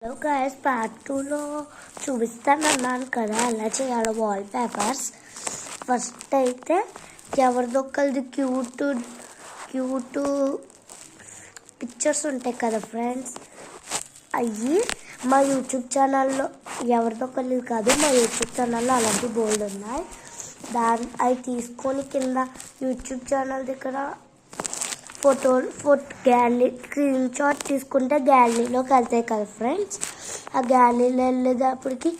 Hello guys, part 2లో చూపిస్తానన్నాను కదా ఎలా చేయాలో వాల్ పేపర్స్. ఫస్ట్ అయితే ఎవరిదొక్కరిది క్యూట్ పిక్చర్స్ ఉంటాయి కదా ఫ్రెండ్స్, అవి మా యూట్యూబ్ ఛానల్లో ఎవరిదొక్కరిది కాదు, మా యూట్యూబ్ ఛానల్లో అలాంటి బోల్డ్ ఉన్నాయి. అవి తీసుకొని కింద యూట్యూబ్ ఛానల్ దగ్గర ఫోటో గ్యాలరీ స్క్రీన్ షాట్ తీసుకుంటే గ్యాలరీలోకి వెళ్తాయి కదా ఫ్రెండ్స్. ఆ గ్యాలరీలో వెళ్ళేటప్పటికి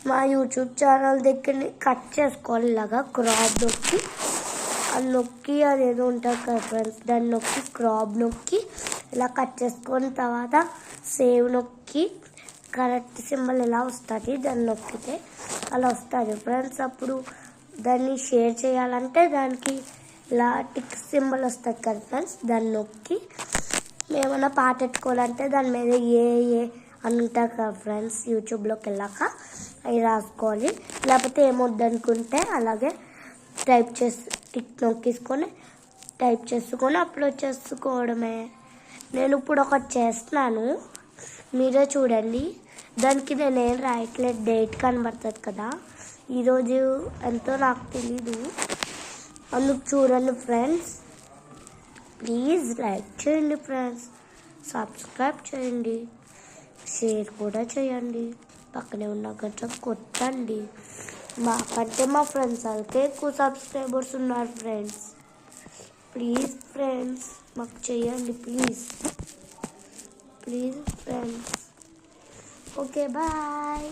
మా యూట్యూబ్ ఛానల్ దగ్గరని కట్ చేసుకోవాలి. ఇలాగా క్రాప్ నొక్కి నొక్కి అదేదో ఉంటుంది కదా ఫ్రెండ్స్, దాన్ని నొక్కి క్రాప్ నొక్కి ఇలా కట్ చేసుకున్న తర్వాత సేవ్ నొక్కి కరెక్ట్ సింబల్ ఇలా వస్తుంది. దాన్ని నొక్కితే అలా వస్తుంది ఫ్రెండ్స్. అప్పుడు దాన్ని షేర్ చేయాలంటే దానికి ఇలా టిక్ సింబల్ వస్తుంది కదా ఫ్రెండ్స్, దాన్ని నొక్కి ఏమైనా పాట పెట్టుకోవాలంటే దాని మీద ఏ అని ఉంటుంది కదా ఫ్రెండ్స్. యూట్యూబ్లోకి వెళ్ళాక అవి రాసుకోవాలి. లేకపోతే ఏమొద్దనుకుంటే అలాగే టైప్ చేసి టిక్ నొక్కేసుకొని టైప్ చేసుకొని అప్లోడ్ చేసుకోవడమే. నేను ఇప్పుడు ఒకటి చేస్తున్నాను, మీరే చూడండి. దానికి నేనేం రాయట్లేదు, డేట్ కనబడుతుంది కదా, ఈరోజు ఎంతో నాకు తెలీదు, అందుకు చూడండి ఫ్రెండ్స్. ప్లీజ్ లైక్ చేయండి ఫ్రెండ్స్, సబ్స్క్రైబ్ చేయండి, షేర్ కూడా చేయండి, పక్కనే ఉన్న గంట కొట్టండి. మాకంటే మా ఫ్రెండ్స్ వాళ్ళకే ఎక్కువ సబ్స్క్రైబర్స్ ఉన్నారు ఫ్రెండ్స్. ప్లీజ్ ఫ్రెండ్స్ మాకు చేయండి ప్లీజ్ ఫ్రెండ్స్. Okay bye.